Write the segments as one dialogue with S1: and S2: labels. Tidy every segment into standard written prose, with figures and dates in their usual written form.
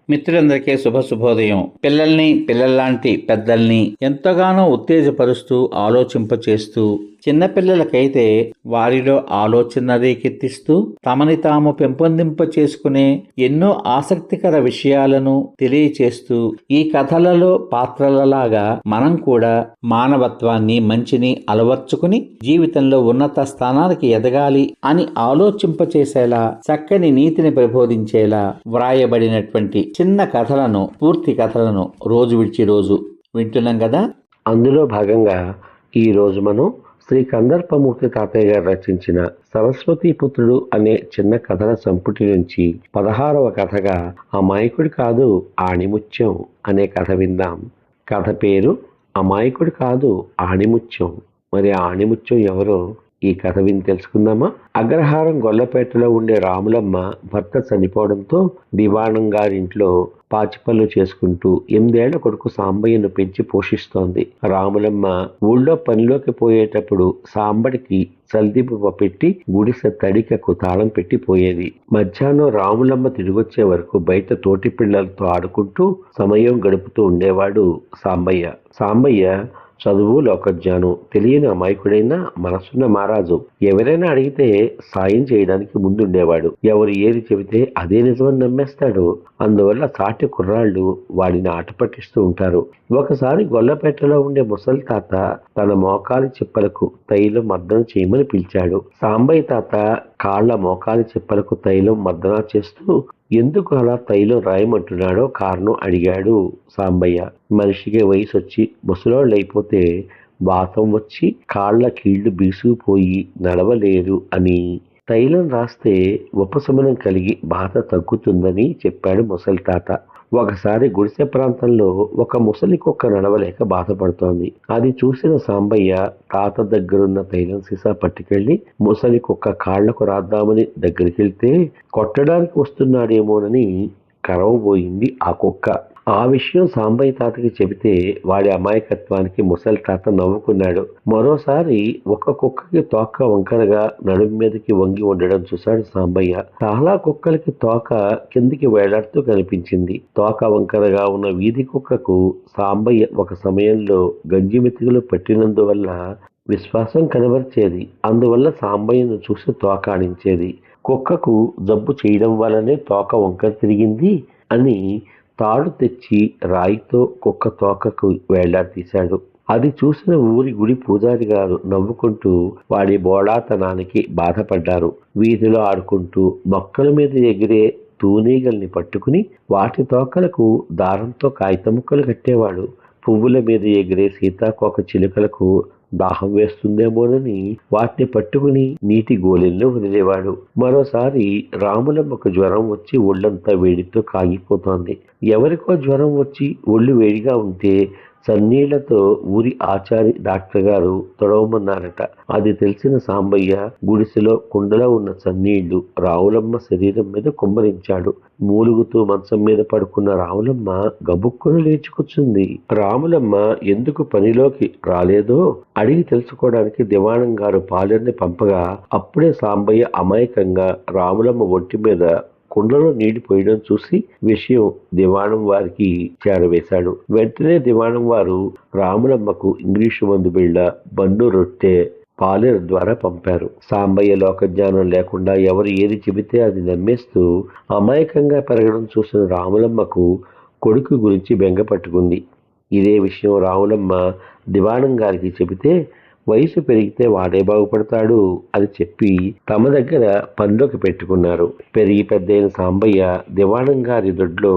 S1: మిత్రులందరికీ శుభోదయం. పిల్లల్లాంటి పెద్దల్ని ఎంతగానో ఉత్తేజపరుస్తూ ఆలోచింపచేస్తూ చిన్నపిల్లలకైతే వారిలో ఆలోచన రేకెత్తిస్తూ తమని తాము పెంపొందింప చేసుకునే ఎన్నో ఆసక్తికర విషయాలను తెలియచేస్తూ ఈ కథలలో పాత్రలలాగా మనం కూడా మానవత్వాన్ని మంచిని అలవర్చుకుని జీవితంలో ఉన్నత స్థానానికి ఎదగాలి అని ఆలోచింపచేసేలా చక్కని నీతిని ప్రబోధించేలా వ్రాయబడినటువంటి చిన్న కథలను పూర్తి కథలను రోజు విడిచి రోజు వింటున్నాం కదా.
S2: అందులో భాగంగా ఈ రోజు మనం శ్రీ కందర్పమూర్తి తాతయ్య గారు రచించిన సరస్వతి పుత్రుడు అనే చిన్న కథల సంపుటి నుంచి 16వ కథగా అమాయకుడు కాదు ఆణిముత్యం అనే కథ విందాం. కథ పేరు అమాయకుడు కాదు ఆణిముత్యం. మరి ఆణిముత్యం ఎవరో ఈ కథ విని తెలుసుకుందామా? అగ్రహారం గొల్లపేటలో ఉండే రాములమ్మ భర్త చనిపోవడంతో దివాణం గారింట్లో పాచిపళ్ళు చేసుకుంటూ 8 ఏళ్ల కొడుకు సాంబయ్యను పెంచి పోషిస్తోంది. రాములమ్మ ఊళ్ళో పనిలోకి పోయేటప్పుడు సాంబడికి చల్దింపు పెట్టి గుడిసె తడికకు తాళం పెట్టి పోయేది. మధ్యాహ్నం రాములమ్మ తిరిగొచ్చే వరకు బయట తోటి పిల్లలతో ఆడుకుంటూ సమయం గడుపుతూ ఉండేవాడు సాంబయ్య చదువు లోకజ్ఞానం తెలియని అమాయకుడైనా మనసున్న మహారాజు. ఎవరైనా అడిగితే సాయం చేయడానికి ముందుండేవాడు. ఎవరు ఏది చెబితే అదే నిజమని నమ్మేస్తాడు. అందువల్ల సాటి కుర్రాళ్ళు వాడిని ఆట పట్టిస్తూ ఉంటారు. ఒకసారి గొల్లపేటలో ఉండే ముసలి తాత తన మోకాలి చిప్పలకు తైలం మర్దన చేయమని పిలిచాడు. సాంబయ్య తాత కాళ్ల మోకాలి చిప్పలకు తైలం మర్దన చేస్తూ ఎందుకు అలా తైలం రాయమంటున్నాడో కారణం అడిగాడు సాంబయ్య. మనిషికి వయసు వచ్చి ముసలోళ్ళైపోతే వాతం వచ్చి కాళ్ల కీళ్లు బీసుకుపోయి నడవలేరు అని తైలం రాస్తే ఉపశమనం కలిగి బాధ తగ్గుతుందని చెప్పాడు ముసలి తాత. ఒకసారి గుడిసె ప్రాంతంలో ఒక ముసలి కుక్క నడవలేక బాధపడుతోంది. అది చూసిన సాంబయ్య తాత దగ్గరున్న తైలం సీసా పట్టుకెళ్లి ముసలి కుక్క కాళ్లకు రాద్దామని దగ్గరికి వెళ్తే కొట్టడానికి వస్తున్నాడేమోనని కరవబోయింది ఆ కుక్క. ఆ విషయం సాంబయ్య తాతకి చెబితే వాడి అమాయకత్వానికి ముసలి తాత నవ్వుకున్నాడు. మరోసారి ఒక కుక్కకి తోక వంకరగా నడుము మీదకి వంగి ఉండడం చూశాడు సాంబయ్య. చాలా కుక్కలకి తోక కిందికి వేలాడుతూ కనిపించింది. తోక వంకరగా ఉన్న వీధి కుక్కకు సాంబయ్య ఒక సమయంలో గంజి మెతుకులు పట్టినందువల్ల విశ్వాసం కనబరిచేది. అందువల్ల సాంబయ్యను చూసి తోక ఆడించేది. కుక్కకు జబ్బు చేయడం వల్లనే తోక వంకర తిరిగింది అని తాడు తెచ్చి రాయితో కుక్క తోకకు వేళ్లాడదీశాడు. అది చూసిన ఊరి గుడి పూజారి గారు నవ్వుకుంటూ వాడి బోళాతనానికి బాధపడ్డారు. వీధిలో ఆడుకుంటూ మొక్కల మీద ఎగిరే తూనీగల్ని పట్టుకుని వాటి తోకలకు దారంతో కాగిత ముక్కలు కట్టేవాడు. పువ్వుల మీద ఎగిరే సీతాకోక చిలుకలకు దాహం వేస్తుందేమోనని వాటిని పట్టుకుని నీటి గోళెల్లో వదిలేవాడు. మరోసారి రాములమ్మకు జ్వరం వచ్చి ఒళ్ళంతా వేడితో కాగిపోతోంది. ఎవరికో జ్వరం వచ్చి ఒళ్ళు వేడిగా ఉంటే చన్నీళ్లతో ఊరి ఆచారి డాక్టర్ గారు తొడవమన్నారట. అది తెలిసిన సాంబయ్య గుడిసెలో కుండలో ఉన్న చన్నీళ్లు రావులమ్మ శరీరం మీద కుమ్మరించాడు. మూలుగుతూ మంచం మీద పడుకున్న రాములమ్మ గబుక్కును లేచుకొచ్చింది. రాములమ్మ ఎందుకు పనిలోకి రాలేదో అడిగి తెలుసుకోవడానికి దివాణం గారు పాలెర్ని పంపగా అప్పుడే సాంబయ్య అమాయకంగా రాములమ్మ ఒంటి మీద కుండలో నీళ్లు పోయడం చూసి విషయం దివాణం వారికి చేరవేశాడు. వెంటనే దివాణం వారు రాములమ్మకు ఇంగ్లీషు మందు బిళ్ళ, బన్ను రొట్టె పాలేరు ద్వారా పంపారు. సాంబయ్య లోకజ్ఞానం లేకుండా ఎవరు ఏది చెబితే అది నమ్మేస్తూ అమాయకంగా పెరగడం చూసిన రాములమ్మకు కొడుకు గురించి బెంగ పట్టుకుంది. ఇదే విషయం రాములమ్మ దివాణం గారికి చెబితే వయసు పెరిగితే వాడే బాగుపడతాడు అని చెప్పి తమ దగ్గర పనిలోకి పెట్టుకున్నారు. పెరిగి పెద్దయిన సాంబయ్య దివాణం గారి దొడ్లో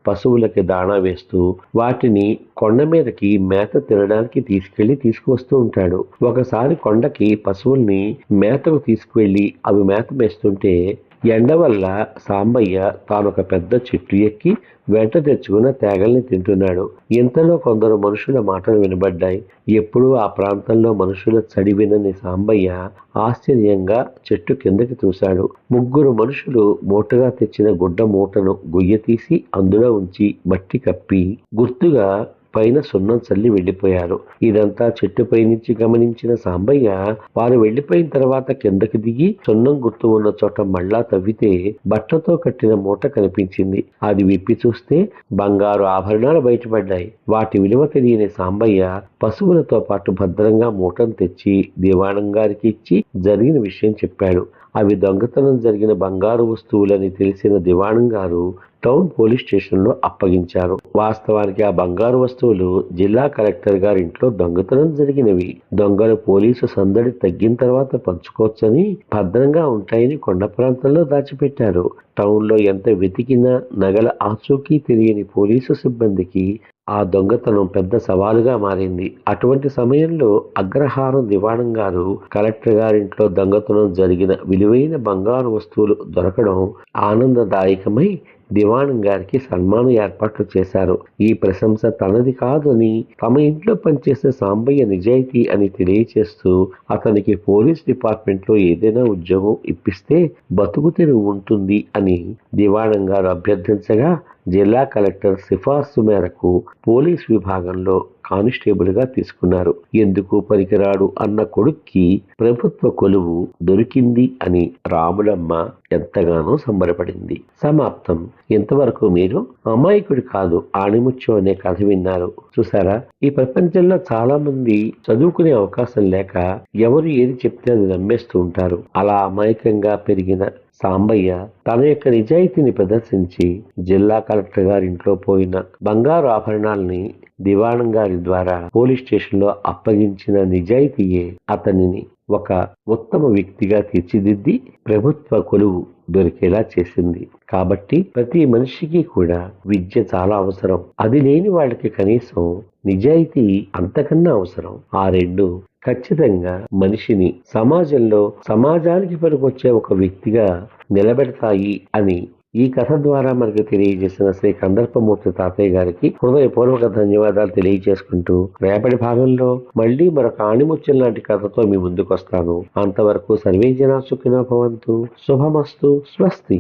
S2: పశువులకి దాణా వేస్తూ వాటిని కొండ మీదకి మేత తినడానికి తీసుకువస్తూ ఉంటాడు. ఒకసారి కొండకి పశువుల్ని మేతకు తీసుకువెళ్లి అవి మేత మేస్తుంటే ఎండ వల్ల సాంబయ్య తానొక పెద్ద చెట్టు ఎక్కి వెంట తెచ్చుకున్న తేగల్ని తింటున్నాడు. ఇంతలో కొందరు మనుషుల మాటలు వినబడ్డాయి. ఎప్పుడూ ఆ ప్రాంతంలో మనుషుల చడి వినని సాంబయ్య ఆశ్చర్యంగా చెట్టు కిందకి చూశాడు. 3 మనుషులు మూటగా తెచ్చిన గుడ్డ మూటను గొయ్య తీసి అందులో ఉంచి మట్టి కప్పి గుర్తుగా పైన సున్నం చల్లి వెళ్లిపోయారు. ఇదంతా చెట్టుపై నుంచి గమనించిన సాంబయ్య వారు వెళ్లిపోయిన తర్వాత కిందకి దిగి సున్నం గుర్తు ఉన్న చోట మళ్ళా తవ్వితే బట్టతో కట్టిన మూట కనిపించింది. అది విప్పి చూస్తే బంగారు ఆభరణాలు బయటపడ్డాయి. వాటి విలువ తెలియని సాంబయ్య పశువులతో పాటు భద్రంగా మూటను తెచ్చి దివాణం గారికి ఇచ్చి జరిగిన విషయం చెప్పాడు. అవి దొంగతనం జరిగిన బంగారు వస్తువులని తెలిసిన దివాణం గారు టౌన్ పోలీస్ స్టేషన్ లో అప్పగించారు. వాస్తవానికి ఆ బంగారు వస్తువులు జిల్లా కలెక్టర్ గారి ఇంట్లో దొంగతనం జరిగినవి. దొంగలు పోలీసు సందడి తగ్గిన తర్వాత పంచుకోవచ్చని భద్రంగా ఉంటాయని కొండ ప్రాంతంలో దాచిపెట్టారు. టౌన్ లో ఎంత వెతికినా నగల ఆచూకీ తెలియని పోలీసు సిబ్బందికి ఆ దొంగతనం పెద్ద సవాలుగా మారింది. అటువంటి సమయంలో అగ్రహారం దివాణం గారు కలెక్టర్ గారింట్లో దొంగతనం జరిగిన విలువైన బంగారు వస్తువులు దొరకడం ఆనందదాయకమై దివాణం గారికి సన్మానం ఏర్పాట్లు చేశారు. ఈ ప్రశంస తనది కాదని తమ ఇంట్లో పనిచేసే సాంబయ్య నిజాయితీ అని తెలియచేస్తూ అతనికి పోలీస్ డిపార్ట్మెంట్ లో ఏదైనా ఉద్యోగం ఇప్పిస్తే బతుకు తెరువు ఉంటుంది అని దివాణం గారు అభ్యర్థించగా జిల్లా కలెక్టర్ సిఫార్సు మేరకు పోలీస్ విభాగంలో కానిస్టేబుల్ గా తీసుకున్నారు. ఎందుకు పనికిరాడు అన్న కొడుక్కి ప్రభుత్వ కొలువు దొరికింది అని రాములమ్మ ఎంతగానో సంబరపడింది. సమాప్తం. ఇంతవరకు మీరు అమాయకుడి కాదు ఆణిముత్యం అనే కథ విన్నారు. చూసారా, ఈ ప్రపంచంలో చాలా మంది చదువుకునే అవకాశం లేక ఎవరు ఏది చెప్తే అది నమ్మేస్తూ ఉంటారు. అలా అమాయకంగా పెరిగిన సాంబయ్య తన యొక్క నిజాయితీని ప్రదర్శించి జిల్లా కలెక్టర్ గారి ఇంట్లో పోయిన బంగారు ఆభరణాలని దివాణం గారి ద్వారా పోలీస్ స్టేషన్ లో అప్పగించిన నిజాయితీయే అతనిని ఒక ఉత్తమ వ్యక్తిగా తీర్చిదిద్ది ప్రభుత్వ కొలువు దొరికేలా చేసింది. కాబట్టి ప్రతి మనిషికి కూడా విద్య చాలా అవసరం. అది లేని వాళ్ళకి కనీసం నిజాయితీ అంతకన్నా అవసరం. ఆ రెండు ఖచ్చితంగా మనిషిని సమాజానికి పనికొచ్చే ఒక వ్యక్తిగా నిలబెడతాయి అని ఈ కథ ద్వారా మనకు తెలియజేసిన శ్రీ కందర్పమూర్తి తాతయ్య గారికి హృదయపూర్వక ధన్యవాదాలు తెలియజేసుకుంటూ రేపటి భాగంలో మళ్ళీ మరొక ఆణిముత్యం లాంటి కథతో మీ ముందుకు వస్తాను. అంతవరకు సర్వే జనా సుఖినో భవంతు. శుభమస్తు. స్వస్తి.